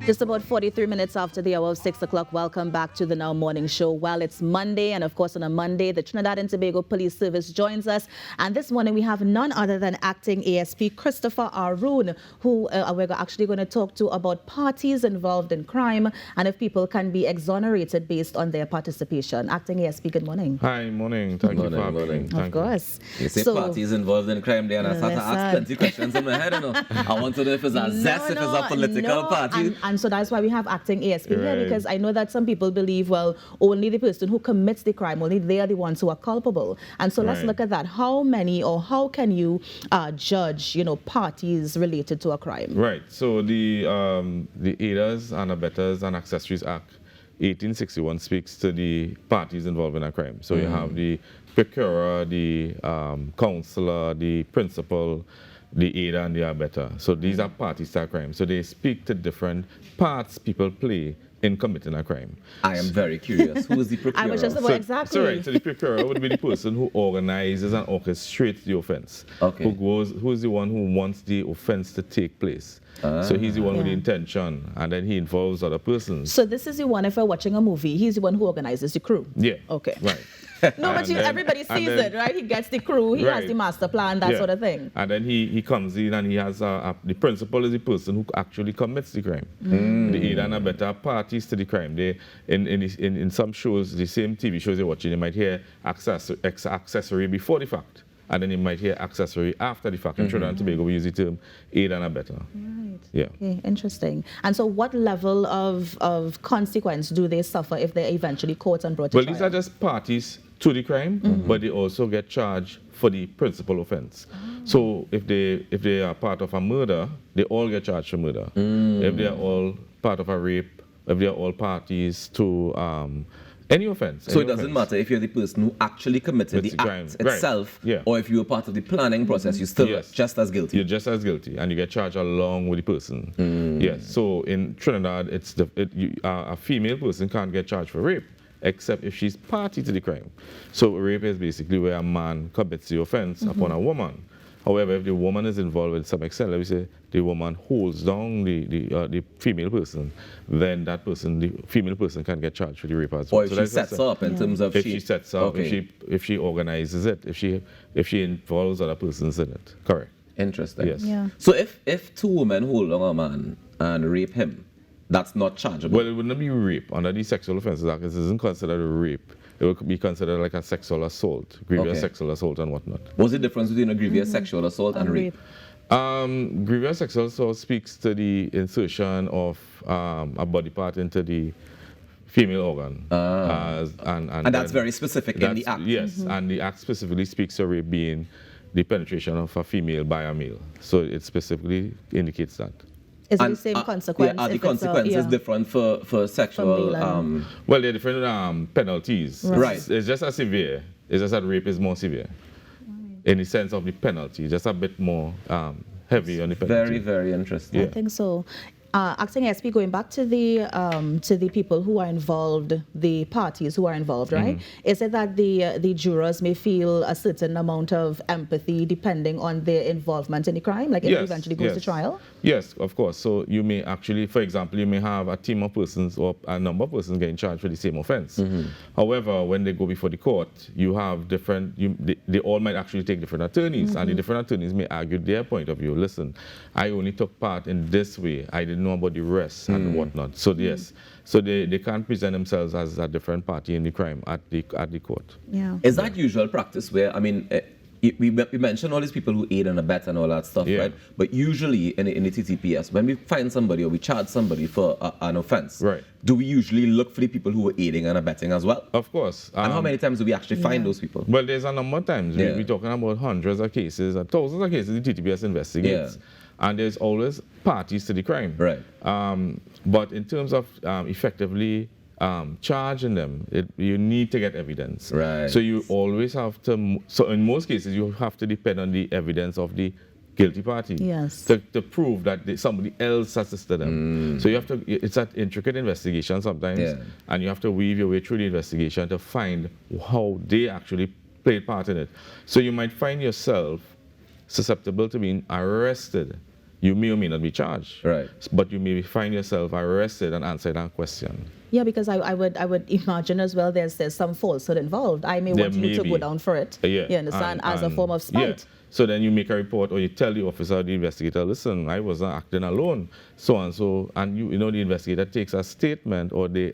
Just about 43 minutes after the hour of 6 o'clock, welcome back to the Now Morning Show. Well, it's Monday, and of course on a Monday, the Trinidad and Tobago Police Service joins us. And this morning we have none other than Acting ASP Christopher Aroon, who we're actually going to talk to about parties involved in crime and if people can be exonerated based on their participation. Acting ASP, good morning. Hi, morning. Thank you for having me. Of course. You say parties involved in crime there, and I start to ask plenty questions in my head. I want to know if it's a zest, if it's a political party. And so that's why we have Acting ASP here, because I know that some people believe, well, only the person who commits the crime, only they are the ones who are culpable. And so let's look at that. How many or how can you judge, parties related to a crime? Right. So the Aiders and Abetters and Accessories Act 1861 speaks to the parties involved in a crime. So you have the procurer, the counselor, the principal, the aider and the abettor. So these are parties to a crime. So they speak to different parts people play in committing a crime. I am very curious. Who is the procurer? I was just about exactly. So the procurer would be the person who organizes and orchestrates the offense. Okay. Who is the one who wants the offense to take place. So he's the one with the intention, and then he involves other persons. So this is the one, if we're watching a movie, he's the one who organizes the crew. Yeah. Okay. Right. No, but everybody sees it, right? He gets the crew, he has the master plan, that sort of thing. And then he comes in and he has the principal is the person who actually commits the crime. The aider and abettor are parties to the crime. They in some shows, the same TV shows you're watching, you might hear accessory before the fact. And then you might hear accessory after the fact. In Trinidad and Tobago, we use the term aider and abettor. Right. Yeah. Okay, interesting. And so what level of consequence do they suffer if they're eventually caught and brought to trial? Well, these are just parties to the crime, but they also get charged for the principal offense. So if they are part of a murder, they all get charged for murder. If they are all part of a rape, if they are all parties to any offense. So it doesn't matter if you're the person who actually committed the act itself, or if you were part of the planning process, you're still just as guilty. You're just as guilty, and you get charged along with the person. Yes. So in Trinidad, a female person can't get charged for rape, except if she's party to the crime. So rape is basically where a man commits the offense upon a woman. However, if the woman is involved in some extent, let me say the woman holds down the female person, then that person, the female person, can get charged for the rape as well. Or if she sets up in terms of if she sets up, if she organizes it, if she involves other persons in it. Correct. Interesting. Yes. Yeah. So if two women hold down a man and rape him, that's not chargeable? Well, it wouldn't be rape. Under the Sexual Offences Act, it isn't considered a rape. It would be considered like a sexual assault, grievous sexual assault and whatnot. What's the difference between a grievous sexual assault and rape? Grievous sexual assault speaks to the insertion of a body part into the female organ. And that's very specific in the act. Yes, and the act specifically speaks to rape being the penetration of a female by a male. So it specifically indicates that. Is it the same consequence? Are the consequences different for sexual? Well, they're different penalties. Right. It's just as severe. It's just that rape is more severe in the sense of the penalty, just a bit more heavy on the penalty. Very, very interesting. I think so. Acting ASP, going back to the people who are involved, the parties who are involved, right? Is it that the jurors may feel a certain amount of empathy depending on their involvement in the crime, like if it eventually goes to trial? Yes, of course. So you may actually, for example, you may have a team of persons or a number of persons getting charged for the same offense. However, when they go before the court, you have different, they all might actually take different attorneys, and the different attorneys may argue their point of view. Listen, I only took part in this way. I didn't know about the rest and whatnot. So yes, so they can't present themselves as a different party in the crime at the court. Yeah. Is that usual practice where, I mean, we mentioned all these people who aid and abet and all that stuff, right? But usually in the TTPS, when we find somebody or we charge somebody for an offense, do we usually look for the people who are aiding and abetting as well? Of course. And how many times do we actually find those people? Well, there's a number of times. We're talking about hundreds of cases and thousands of cases the TTPS investigates. And there's always parties to the crime. Right. But in terms of effectively charging them, you need to get evidence. Right. So you always have to, so in most cases, you have to depend on the evidence of the guilty party to prove that somebody else assisted them. So you have to, it's an intricate investigation sometimes, and you have to weave your way through the investigation to find how they actually played part in it. So you might find yourself susceptible to being arrested you may or may not be charged. Right. But you may find yourself arrested and answer that question. Yeah, because I would imagine as well there's some falsehood involved. I may want you to go down for it. Yeah. You understand? As a form of spite. Yeah. So then you make a report or you tell the officer or the investigator, listen, I wasn't acting alone, so and so, and you know the investigator takes a statement or they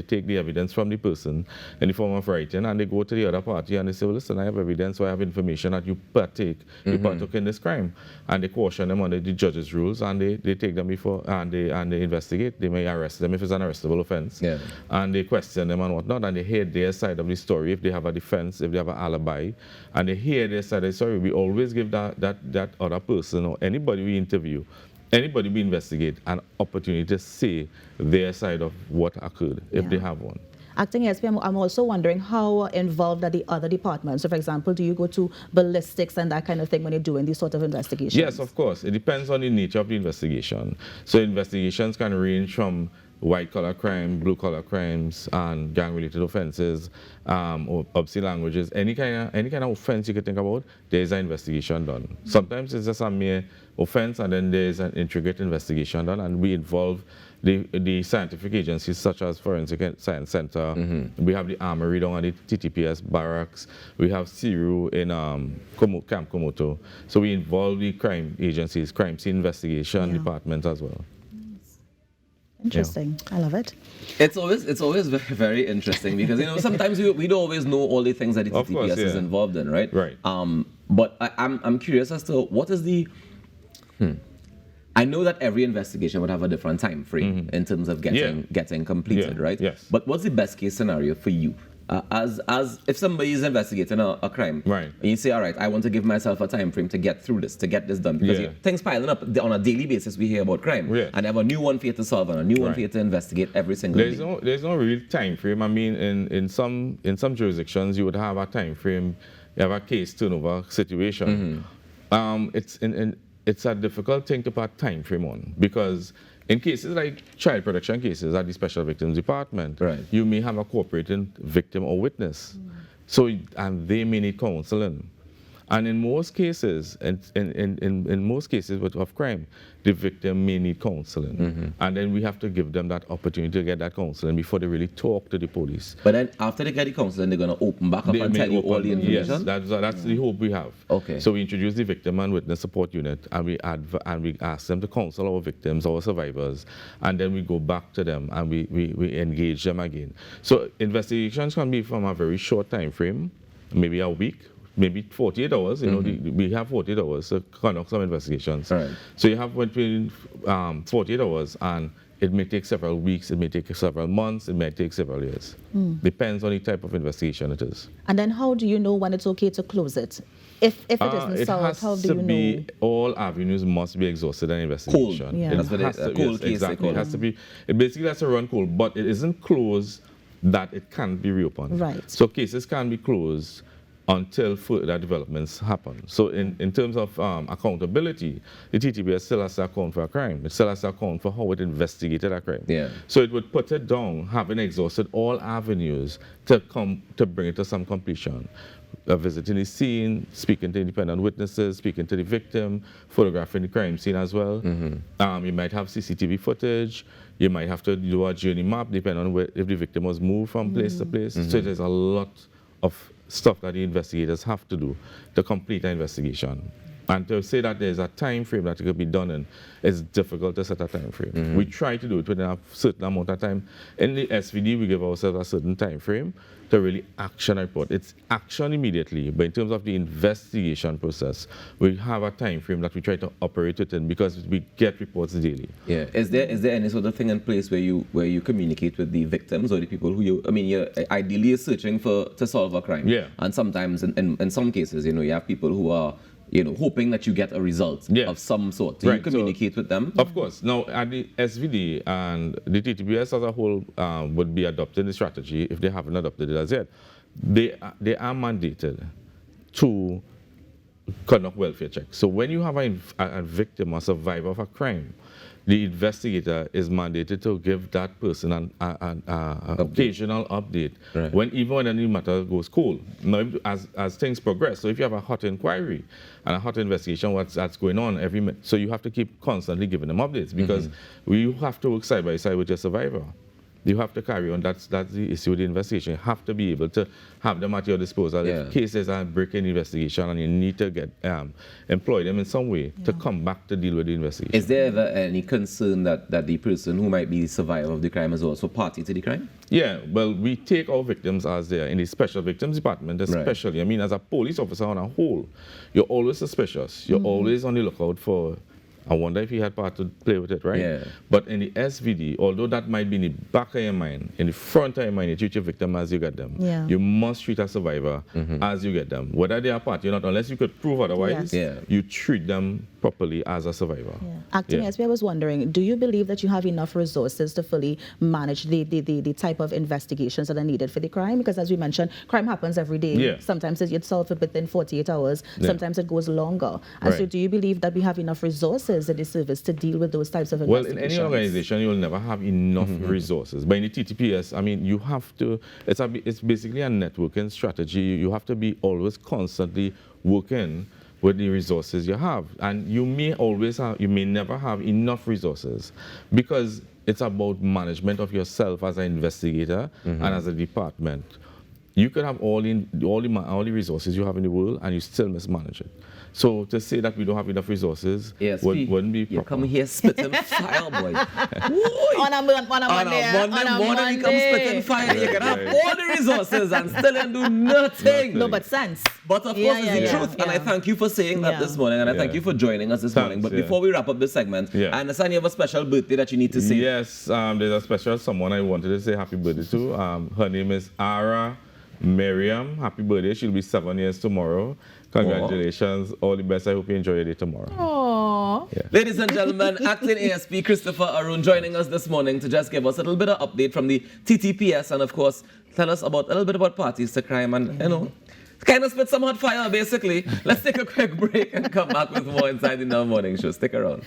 take the evidence from the person in the form of writing and they go to the other party and they say, well, listen, I have evidence, so I have information that you partook in this crime, and they caution them under the judge's rules and they take them before and they investigate. They may arrest them if it's an arrestable offense, and they question them and whatnot, and they hear their side of the story if they have a defense, if they have an alibi, and they hear their side of the story. We always give that other person or anybody we interview, anybody we investigate, an opportunity to say their side of what occurred, if they have one. Acting ASP, I'm also wondering how involved are the other departments? So, for example, do you go to ballistics and that kind of thing when you're doing these sort of investigations? Yes, of course. It depends on the nature of the investigation. So investigations can range from white-collar crime, blue-collar crimes, and gang-related offenses, or obscene languages. Any kind of offense you could think about, there's an investigation done. Sometimes it's just a mere offense, and then there's an intricate investigation done, and we involve the scientific agencies such as Forensic Science Center. We have the Armory down at the TTPS barracks. We have CIRU in Camp Komoto. So we involve the crime agencies, crime scene investigation department as well. Interesting. I love it. It's always very interesting because sometimes we don't always know all the things that the TTPS is involved in, right? Right. But I'm curious as to what is the. I know that every investigation would have a different time frame in terms of getting completed, right? Yes. But what's the best case scenario for you? As if somebody is investigating a crime, right, and you say, all right, I want to give myself a time frame to get through this, to get this done, because things piling up on a daily basis. We hear about crime, and I have a new one for you to solve and a new one for you to investigate every single day. There's no real time frame. I mean, in some jurisdictions, you would have a time frame. You have a case turnover situation. It's a difficult thing to put time frame on because in cases like child protection cases at the Special Victims Department, you may have a cooperating victim or witness. And they may need counseling. And in most cases, in most cases of crime, the victim may need counseling. And then we have to give them that opportunity to get that counseling before they really talk to the police. But then after they get the counseling, they're going to open back up and tell you all the information? Yes, that's the hope we have. Okay. So we introduce the victim and witness support unit, and we ask them to counsel our victims, our survivors, and then we go back to them and we engage them again. So investigations can be from a very short time frame, maybe a week, maybe 48 hours. We have 48 hours to conduct some investigations. Right. So you have between 48 hours, and it may take several weeks, it may take several months, it may take several years. Depends on the type of investigation it is. And then how do you know when it's okay to close it? If it isn't solved, how do you know? All avenues must be exhausted in investigation. Cold. Yeah. That's what it is. Cold case. Exactly. It has to be. It basically has to run cold, but it isn't closed that it can't be reopened. Right. So cases can be closed until further developments happen. So in terms of accountability, the TTPS still has to account for a crime. It still has to account for how it investigated a crime. Yeah. So it would put it down, having exhausted all avenues to bring it to some completion. Visiting the scene, speaking to independent witnesses, speaking to the victim, photographing the crime scene as well. You might have CCTV footage. You might have to do a journey map, depending on if the victim was moved from place to place. So there's a lot of stuff that the investigators have to do to complete an investigation. And to say that there's a time frame that it could be done in, it's difficult to set a time frame. We try to do it within a certain amount of time. In the SVD, we give ourselves a certain time frame to really action a report. It's action immediately, but in terms of the investigation process, we have a time frame that we try to operate within because we get reports daily. Yeah. Is there any sort of thing in place where you communicate with the victims or the people who you're ideally searching to solve a crime? Yeah. And sometimes in some cases, you have people who are hoping that you get a result of some sort. Do you communicate with them? Of course. Now, at the SVD and the TTPS as a whole would be adopting the strategy if they haven't adopted it as yet. They are mandated to conduct welfare checks. So when you have a victim or survivor of a crime, the investigator is mandated to give that person an occasional update even when any matter goes cold. Now, as things progress, so if you have a hot inquiry and a hot investigation, that's going on every minute, so you have to keep constantly giving them updates, because you have to work side by side with your survivor. You have to carry on. That's the issue with the investigation. You have to be able to have them at your disposal. If cases are breaking investigation and you need to get employ them in some way to come back to deal with the investigation. Is there ever any concern that the person who might be the survivor of the crime is also party to the crime? Yeah, well, we take our victims as they are in the Special Victims Department, especially. I mean, as a police officer on a whole, you're always suspicious. You're always on the lookout for, I wonder if he had part to play with it, right? Yeah. But in the SVD, although that might be in the back of your mind, in the front of your mind, you treat your victim as you get them. Yeah. You must treat a survivor as you get them. Whether they are part or not, unless you could prove otherwise, you treat them properly as a survivor. Acting ASP, I was wondering, do you believe that you have enough resources to fully manage the type of investigations that are needed for the crime? Because as we mentioned, crime happens every day. Sometimes it's solved within 48 hours. Sometimes it goes longer. And so do you believe that we have enough resources in the service to deal with those types of investigations? Well, in any organization, you'll never have enough resources. But in the TTPS, I mean, you have to, it's basically a networking strategy. You have to be always constantly working with the resources you have. And you may never have enough resources, because it's about management of yourself as an investigator and as a department. You could have all the resources you have in the world and you still mismanage it. So to say that we don't have enough resources wouldn't be proper. You come here spitting fire, boy. On a Monday morning, you come spitting fire. You can have all the resources and still do nothing. No, but sense. But of course, it's the truth. And I thank you for saying that this morning, and I thank you for joining us this morning. But before we wrap up this segment, I understand you have a special birthday that you need to say. Yes, there's a special someone I wanted to say happy birthday to. Her name is Ara Miriam. Happy birthday. She'll be 7 years tomorrow. Congratulations. All the best. I hope you enjoy your day tomorrow. Aww. Ladies and gentlemen, Acting ASP Christopher Aroon joining us this morning to just give us a little bit of update from the TTPS, and of course, tell us about a little bit about parties to crime and, you know, kind of spit some hot fire, basically. Let's take a quick break and come back with more inside the Now Morning Show. Stick around.